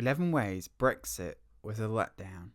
11 ways Brexit was a letdown.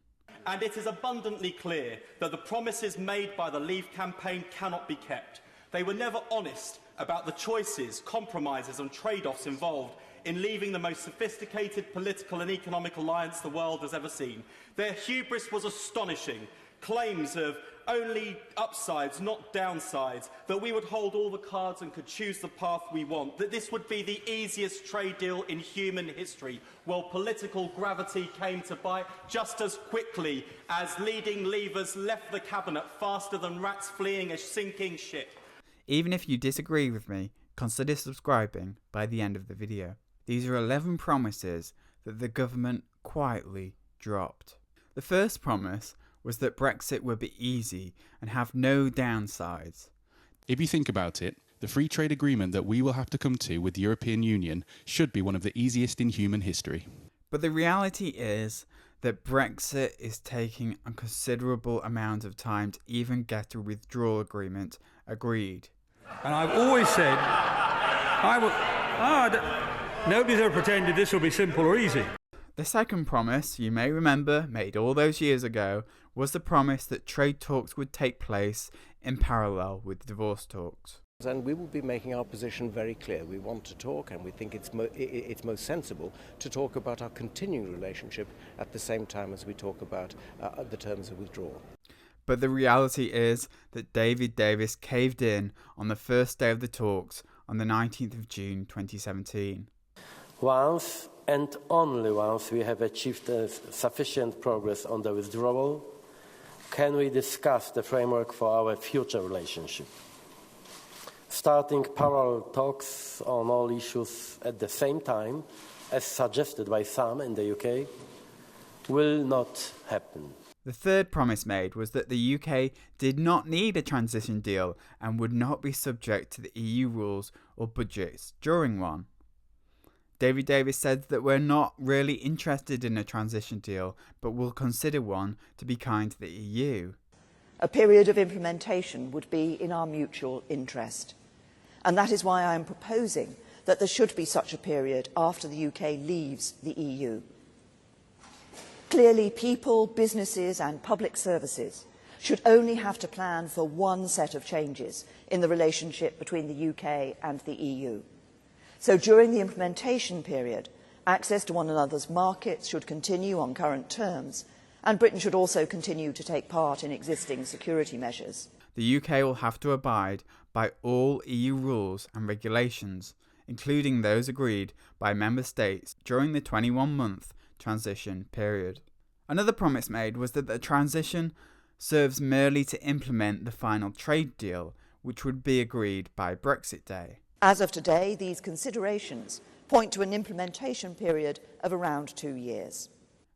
And it is abundantly clear that the promises made by the Leave campaign cannot be kept. They were never honest about the choices, compromises and trade-offs involved in leaving the most sophisticated political and economic alliance the world has ever seen. Their hubris was astonishing. Claims of only upsides, not downsides, that we would hold all the cards and could choose the path we want, that this would be the easiest trade deal in human history. Well, political gravity came to bite just as quickly as leading Leavers left the cabinet faster than rats fleeing a sinking ship. Even if you disagree with me, consider subscribing by the end of the video. These are 11 promises that the government quietly dropped. The first promise was that Brexit would be easy and have no downsides. If you think about it, the free trade agreement that we will have to come to with the European Union should be one of the easiest in human history. But the reality is that Brexit is taking a considerable amount of time to even get a withdrawal agreement agreed. And I've always said, nobody's ever pretended this will be simple or easy. The second promise, you may remember, made all those years ago, was the promise that trade talks would take place in parallel with divorce talks. And we will be making our position very clear. We want to talk, and we think it's most sensible to talk about our continuing relationship at the same time as we talk about the terms of withdrawal. But the reality is that David Davis caved in on the first day of the talks on the 19th of June 2017. Once and only once we have achieved sufficient progress on the withdrawal, can we discuss the framework for our future relationship. Starting parallel talks on all issues at the same time, as suggested by some in the UK, will not happen. The third promise made was that the UK did not need a transition deal and would not be subject to the EU rules or budgets during one. David Davis said that we're not really interested in a transition deal, but will consider one to be kind to the EU. A period of implementation would be in our mutual interest. And that is why I am proposing that there should be such a period after the UK leaves the EU. Clearly, people, businesses and public services should only have to plan for one set of changes in the relationship between the UK and the EU. So during the implementation period, access to one another's markets should continue on current terms, and Britain should also continue to take part in existing security measures. The UK will have to abide by all EU rules and regulations, including those agreed by member states during the 21-month transition period. Another promise made was that the transition serves merely to implement the final trade deal, which would be agreed by Brexit Day. As of today, these considerations point to an implementation period of around 2 years.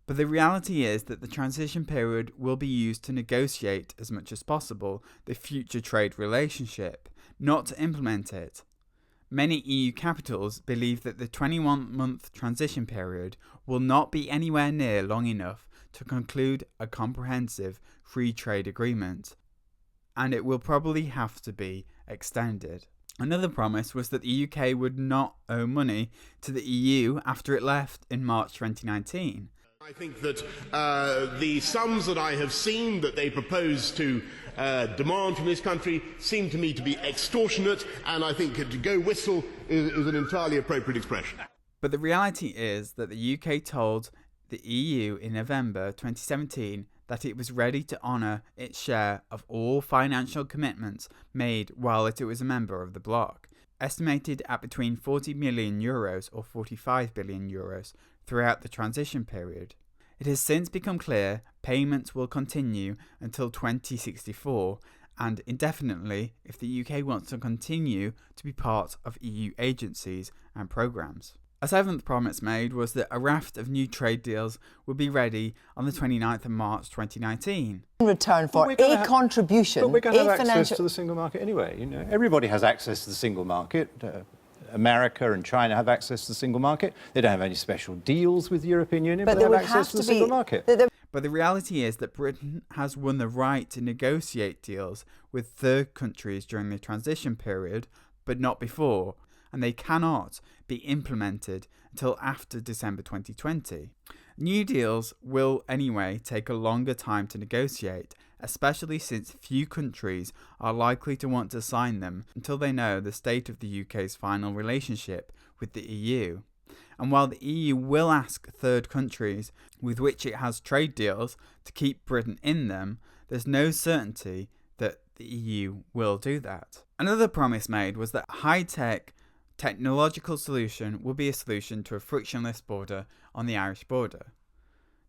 But the reality is that the transition period will be used to negotiate as much as possible the future trade relationship, not to implement it. Many EU capitals believe that the 21-month transition period will not be anywhere near long enough to conclude a comprehensive free trade agreement, and it will probably have to be extended. Another promise was that the UK would not owe money to the EU after it left in March 2019. I think that the sums that I have seen that they propose to demand from this country seem to me to be extortionate, and I think to go whistle is an entirely appropriate expression. But the reality is that the UK told the EU in November 2017 that it was ready to honour its share of all financial commitments made while it was a member of the bloc, estimated at between €40 million or €45 billion throughout the transition period. It has since become clear payments will continue until 2064 and indefinitely if the UK wants to continue to be part of EU agencies and programmes. A seventh promise made was that a raft of new trade deals would be ready on the 29th of March 2019. In return for a contribution. But we're going to have access to the single market anyway. You know, everybody has access to the single market. America and China have access to the single market. They don't have any special deals with the European Union, but they have access to the single market. But the reality is that Britain has won the right to negotiate deals with third countries during the transition period, but not before. and they cannot be implemented until after December 2020. New deals will anyway take a longer time to negotiate, especially since few countries are likely to want to sign them until they know the state of the UK's final relationship with the EU. And while the EU will ask third countries with which it has trade deals to keep Britain in them, there's no certainty that the EU will do that. Another promise made was that a high-tech technological solution will be a solution to a frictionless border on the Irish border.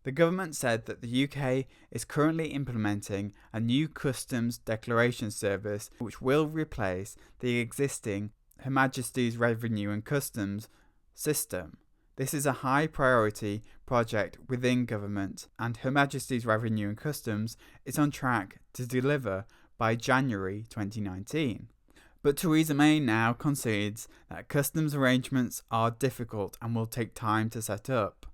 The government said that the UK is currently implementing a new customs declaration service which will replace the existing Her Majesty's Revenue and Customs system. This is a high priority project within government, and Her Majesty's Revenue and Customs is on track to deliver by January 2019. But Theresa May now concedes that customs arrangements are difficult and will take time to set up.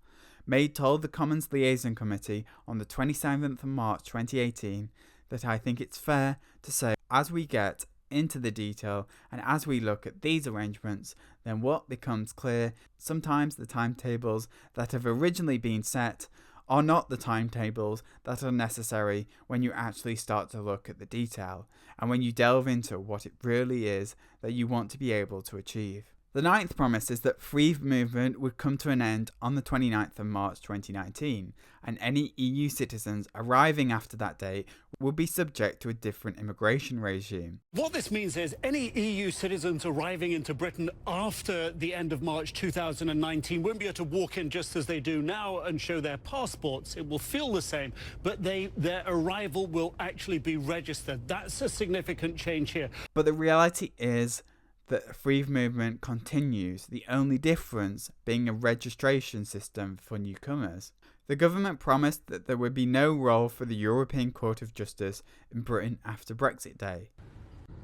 May told the Commons Liaison Committee on the 27th of March 2018 that I think it's fair to say as we get into the detail and as we look at these arrangements, then what becomes clear, sometimes the timetables that have originally been set are not the timetables that are necessary when you actually start to look at the detail and when you delve into what it really is that you want to be able to achieve. The ninth promise is that free movement would come to an end on the 29th of March 2019, and any EU citizens arriving after that date would be subject to a different immigration regime. What this means is any EU citizens arriving into Britain after the end of March 2019 won't be able to walk in just as they do now and show their passports. It will feel the same, but their arrival will actually be registered. That's a significant change here. But the reality is that free movement continues, the only difference being a registration system for newcomers. The government promised that there would be no role for the European Court of Justice in Britain after Brexit Day.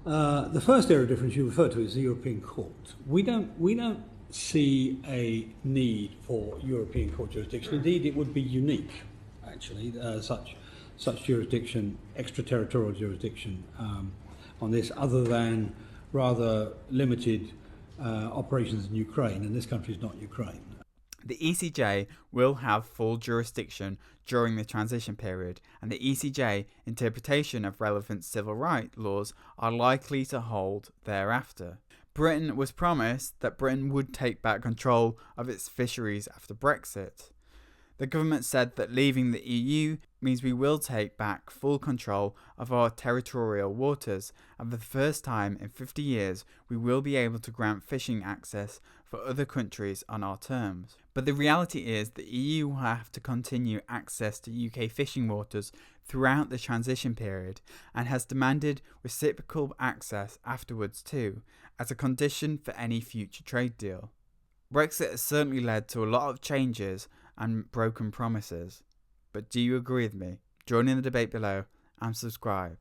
The first area of difference you refer to is the European Court. We don't see a need for European Court jurisdiction. Indeed, it would be unique, actually, such jurisdiction, extraterritorial jurisdiction on this, other than rather limited operations in Ukraine, and this country is not Ukraine. The ECJ will have full jurisdiction during the transition period, and the ECJ interpretation of relevant civil rights laws are likely to hold thereafter. Britain was promised that Britain would take back control of its fisheries after Brexit. The government said that leaving the EU means we will take back full control of our territorial waters, and for the first time in 50 years we will be able to grant fishing access for other countries on our terms. But the reality is the EU will have to continue access to UK fishing waters throughout the transition period and has demanded reciprocal access afterwards too, as a condition for any future trade deal. Brexit has certainly led to a lot of changes and broken promises. But do you agree with me? Join in the debate below and subscribe.